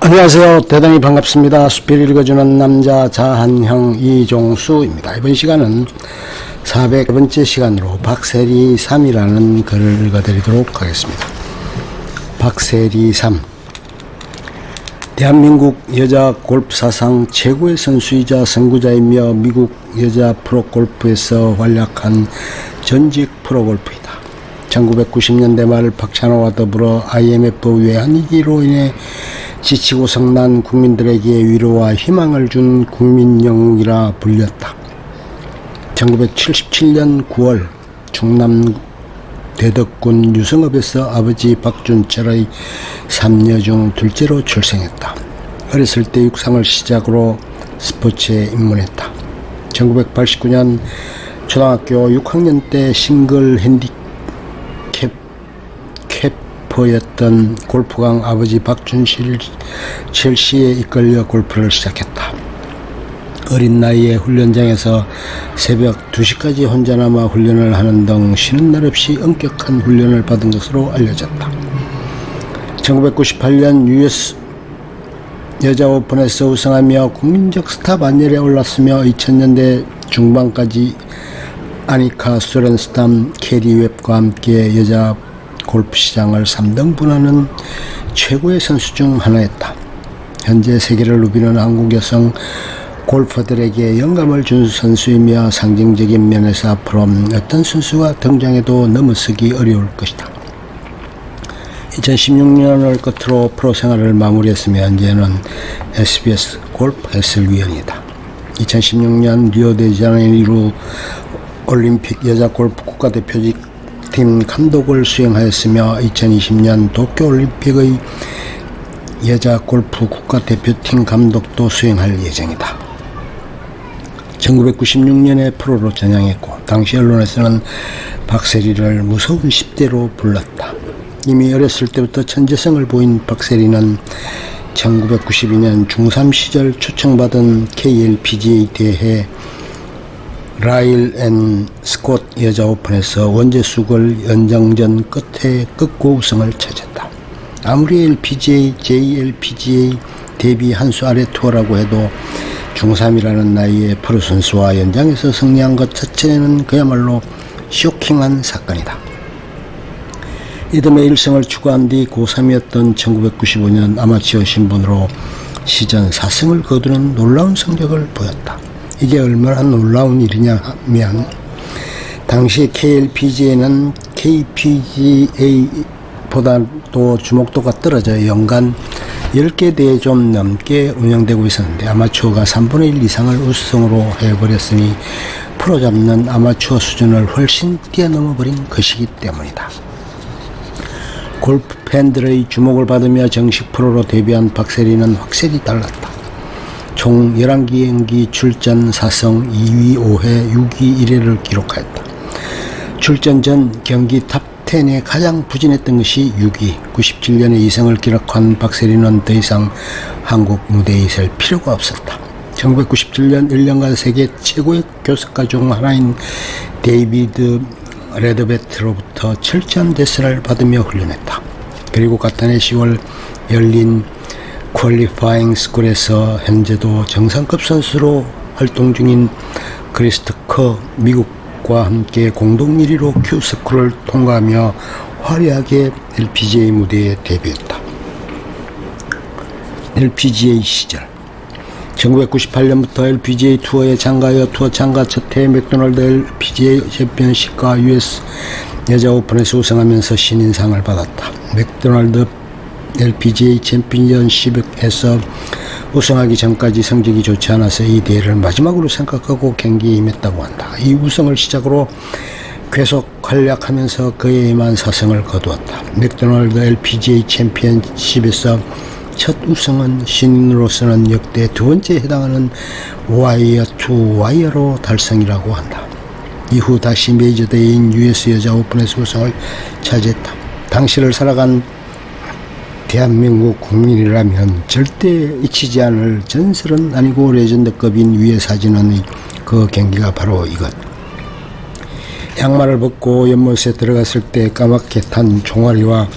안녕하세요. 대단히 반갑습니다. 수필 읽어주는 남자 자한형 이종수입니다. 이번 시간은 400번째 시간으로 박세리 3이라는 글을 읽어드리도록 하겠습니다. 박세리 3. 대한민국 여자 골프 사상 최고의 선수이자 선구자이며 미국 여자 프로골프에서 활약한 전직 프로골프이다. 1990년대 말 박찬호와 더불어 IMF 외환위기로 인해 지치고 성난 국민들에게 위로와 희망을 준 국민영웅이라 불렸다. 1977년 9월 충남 대덕군 유성읍에서 아버지 박준철의 3녀 중 둘째로 출생했다. 어렸을 때 육상을 시작으로 스포츠에 입문했다. 1989년 초등학교 6학년 때 싱글 핸디캡퍼였던 골프강 아버지 박준철 씨에 이끌려 골프를 시작했다. 어린 나이에 훈련장에서 새벽 2시까지 혼자 남아 훈련을 하는 등 쉬는 날 없이 엄격한 훈련을 받은 것으로 알려졌다. 1998년 US 여자 오픈에서 우승하며 국민적 스타 반열에 올랐으며 2000년대 중반까지 아니카 소렌스탐, 캐리 웹과 함께 여자 골프 시장을 3등분하는 최고의 선수 중 하나였다. 현재 세계를 누비는 한국 여성 골퍼들에게 영감을 준 선수이며 상징적인 면에서 앞으로 어떤 선수가 등장해도 넘어서기 어려울 것이다. 2016년을 끝으로 프로 생활을 마무리했으며 현재는 SBS 골프 해설위원이다. 2016년 리오데자네이루 올림픽 여자 골프 국가대표팀 감독을 수행하였으며 2020년 도쿄올림픽의 여자 골프 국가대표팀 감독도 수행할 예정이다. 1996년에 프로로 전향했고 당시 언론에서는 박세리를 무서운 10대로 불렀다. 이미 어렸을 때부터 천재성을 보인 박세리는 1992년 중3 시절 초청받은 KLPGA 대회 라일 앤 스콧 여자 오픈에서 원재숙을 연장전 끝에 끝고 우승을 차지했다. 아무리 LPGA, JLPGA 데뷔 한 수 아래 투어라고 해도 중3이라는 나이에 프로 선수와 연장에서 승리한 것 자체는 그야말로 쇼킹한 사건이다. 이듬해 1승을 추구한 뒤 고3이었던 1995년 아마추어 신분으로 시즌 4승을 거두는 놀라운 성적을 보였다. 이게 얼마나 놀라운 일이냐 하면 당시 KLPGA는 KPGA보다도 주목도가 떨어져 연간 10개 대회 좀 넘게 운영되고 있었는데 아마추어가 3분의 1 이상을 우승으로 해버렸으니 프로 잡는 아마추어 수준을 훨씬 뛰어넘어버린 것이기 때문이다. 골프 팬들의 주목을 받으며 정식 프로로 데뷔한 박세리는 확실히 달랐다. 총 11경기 출전 4승 2위 5회 6위 1회를 기록하였다. 출전 전 경기 탑10에 가장 부진했던 것이 6위, 97년에 2승을 기록한 박세리는 더 이상 한국 무대에 있을 필요가 없었다. 1997년 1년간 세계 최고의 교습가 중 하나인 데이비드 레드베트로부터 철저한 레슨을 받으며 훈련했다. 그리고 같은 해 10월 열린 퀄리파잉 스쿨에서 현재도 정상급 선수로 활동 중인 크리스토커 미국과 함께 공동 1위로 Q스쿨을 통과하며 화려하게 LPGA 무대에 데뷔했다. LPGA 시절 1998년부터 LPGA 투어에 참가하여 투어 참가 첫해 맥도날드 LPGA 챔피언십과 US 여자 오픈에서 우승하면서 신인상을 받았다. 맥도날드 LPGA 챔피언십에서 우승하기 전까지 성적이 좋지 않아서 이 대회를 마지막으로 생각하고 경기에 임했다고 한다. 이 우승을 시작으로 계속 활약하면서 그에만 4승을 거두었다. 맥도날드 LPGA 챔피언십에서 첫 우승은 신인으로서는 역대 두 번째에 해당하는 와이어 투 와이어로 달성이라고 한다. 이후 다시 메이저 대회인 US 여자 오픈에서 우승을 차지했다. 당시를 살아간 대한민국 국민이라면 절대 잊히지 않을 전설은 아니고 레전드급인 위에 사진은 그 경기가 바로 이것. 양말을 벗고 연못에 들어갔을 때 까맣게 탄 종아리와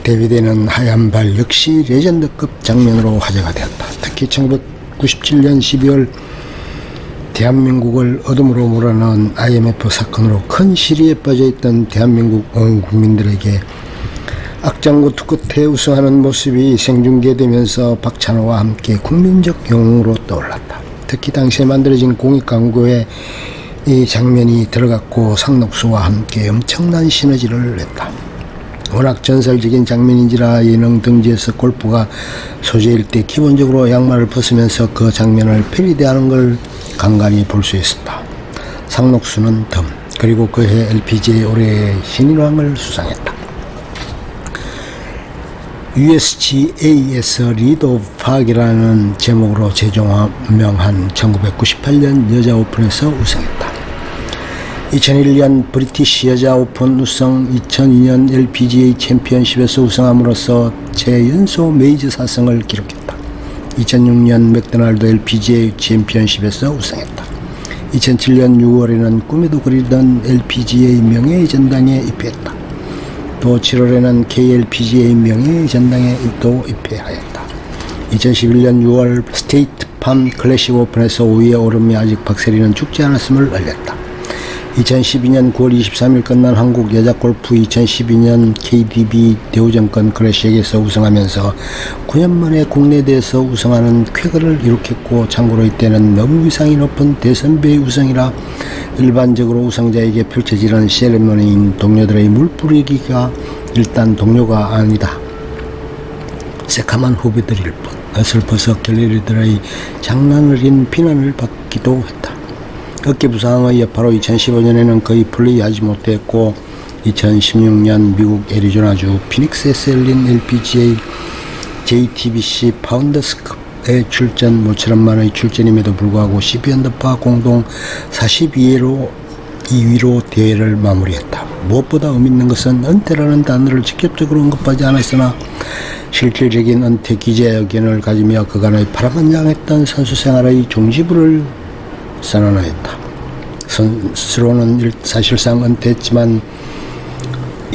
대비되는 하얀 발 역시 레전드급 장면으로 화제가 되었다. 특히 1997년 12월 대한민국을 어둠으로 몰아넣은 IMF 사건으로 큰 시리에 빠져있던 대한민국 온 국민들에게 악장구 투끝에 우승하는 모습이 생중계되면서 박찬호와 함께 국민적 영웅으로 떠올랐다. 특히 당시에 만들어진 공익 광고에 이 장면이 들어갔고 상록수와 함께 엄청난 시너지를 냈다. 워낙 전설적인 장면인지라 예능 등지에서 골프가 소재일 때 기본적으로 양말을 벗으면서 그 장면을 패러디하는 걸 간간히 볼 수 있었다. 상록수는 덤, 그리고 그해 LPGA 올해의 신인왕을 수상했다. USGA에서 리드 오브 파크이라는 제목으로 재조명한 1998년 여자 오픈에서 우승했다. 2001년 브리티시 여자 오픈 우승, 2002년 LPGA 챔피언십에서 우승함으로써 재연소 메이저 4승을 기록했다. 2006년 맥도날드 LPGA 챔피언십에서 우승했다. 2007년 6월에는 꿈에도 그리던 LPGA 명예의 전당에 입회했다. 또 7월에는 KLPGA 명예의 전당에 또 입회하였다. 2011년 6월 스테이트 팜 클래식 오픈에서 5위에 오르며 아직 박세리는 죽지 않았음을 알렸다. 2012년 9월 23일 끝난 한국 여자 골프 2012년 KDB 대우증권 클래식에서 우승하면서 9년 만에 국내대회에서 우승하는 쾌거를 이룩했고, 참고로 이때는 너무 위상이 높은 대선배의 우승이라 일반적으로 우승자에게 펼쳐지는 세레머니인 동료들의 물뿌리기가 일단 동료가 아니다. 새카만 후배들일 뿐 어설퍼서 갤러리들의 장난어린 비난을 받기도 했다. 어깨 부상의 여파로 2015년에는 거의 플레이하지 못했고 2016년 미국 애리조나주 피닉스에서 열린 LPGA JTBC 파운더스컵에 출전, 모처럼 만의 출전임에도 불구하고 12언더파 공동 42위로 2위로 대회를 마무리했다. 무엇보다 의미있는 것은 은퇴라는 단어를 직접적으로 언급하지 않았으나 실질적인 은퇴 기자회견을 가지며 그간의 파란만장했던 선수 생활의 종지부를 선언하였다. 스스로는 사실상 은퇴했지만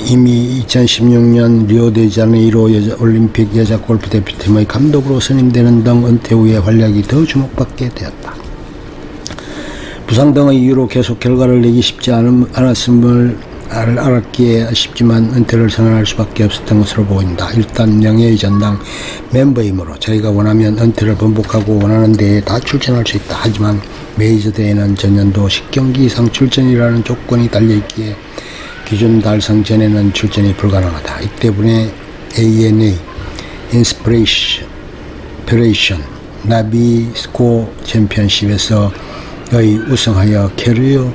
이미 2016년 리오데자네이루 올림픽 여자 골프 대표팀의 감독으로 선임되는 등 은퇴 후에 활약이 더 주목받게 되었다. 부상 등의 이유로 계속 결과를 내기 쉽지 않았음을 알았기에 아쉽지만 은퇴를 선언할 수밖에 없었던 것으로 보인다. 일단 명예의 전당 멤버이므로 자기가 원하면 은퇴를 번복하고 원하는 대회에 다 출전할 수 있다. 하지만 메이저 대회는 전년도 10경기 이상 출전이라는 조건이 달려있기에 기준 달성 전에는 출전이 불가능하다. 이 때문에 ANA, 인스피레이션, 나비스코 챔피언십에서의 우승하여 캐리어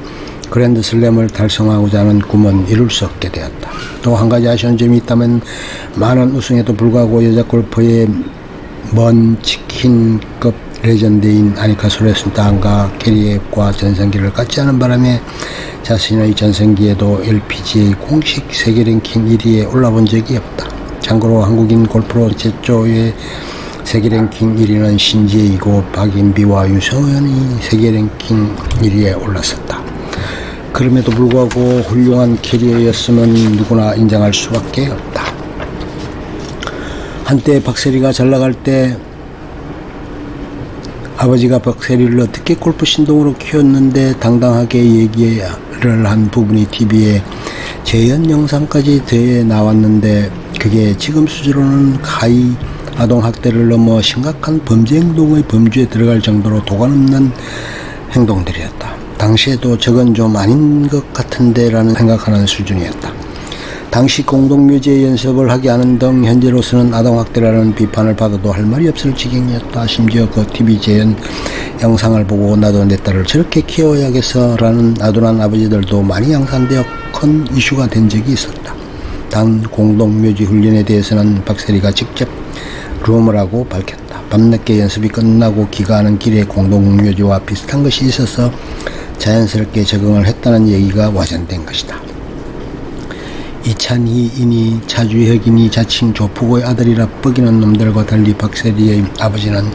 그랜드슬램을 달성하고자 하는 꿈은 이룰 수 없게 되었다. 또 한 가지 아쉬운 점이 있다면 많은 우승에도 불구하고 여자 골프의 먼 치킨급 레전드인 아니카 소레순단과 캐리앱과 전성기를 갖지 않은 바람에 자신의 전성기에도 LPGA 공식 세계 랭킹 1위에 올라본 적이 없다. 참고로 한국인 골프로 최초의 세계 랭킹 1위는 신지혜이고 박인비와 유서연이 세계 랭킹 1위에 올랐었다. 그럼에도 불구하고 훌륭한 캐리어였음은 누구나 인정할 수밖에 없다. 한때 박세리가 잘나갈 때 아버지가 박세리를 어떻게 골프 신동으로 키웠는데 당당하게 얘기를 한 부분이 TV에 재연 영상까지 대에 나왔는데, 그게 지금 수준으로는 가히 아동학대를 넘어 심각한 범죄 행동의 범주에 들어갈 정도로 도가넘는 행동들이었다. 당시에도 저건 좀 아닌 것 같은데 라는 생각하는 수준이었다. 당시 공동묘지의 연습을 하게 하는 등 현재로서는 아동학대라는 비판을 받아도 할 말이 없을 지경이었다. 심지어 그 TV 재연 영상을 보고 나도 내 딸을 저렇게 키워야겠어 라는 아둔한 아버지들도 많이 양산되어 큰 이슈가 된 적이 있었다. 단 공동묘지 훈련에 대해서는 박세리가 직접 루머라고 밝혔다. 밤늦게 연습이 끝나고 귀가하는 길에 공동묘지와 비슷한 것이 있어서 자연스럽게 적응을 했다는 얘기가 와전된 것이다. 이찬희이니 차주혁이니 자칭 조폭의 아들이라 뻐기는 놈들과 달리 박세리의 아버지는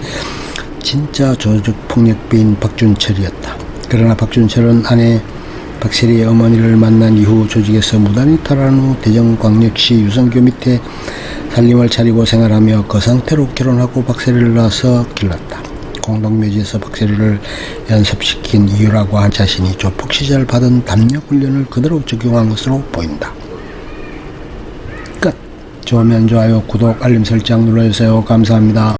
진짜 조직폭력배인 박준철이었다. 그러나 박준철은 아내 박세리의 어머니를 만난 이후 조직에서 무단히 탈환 후 대전광역시 유성교 밑에 살림을 차리고 생활하며 그 상태로 결혼하고 박세리를 낳아서 길렀다. 공동묘지에서 박세리를 연습시킨 이유라고 한 자신이 조폭 시절 받은 담력 훈련을 그대로 적용한 것으로 보인다. 끝. 좋으면 좋아요, 구독, 알림 설정 눌러주세요. 감사합니다.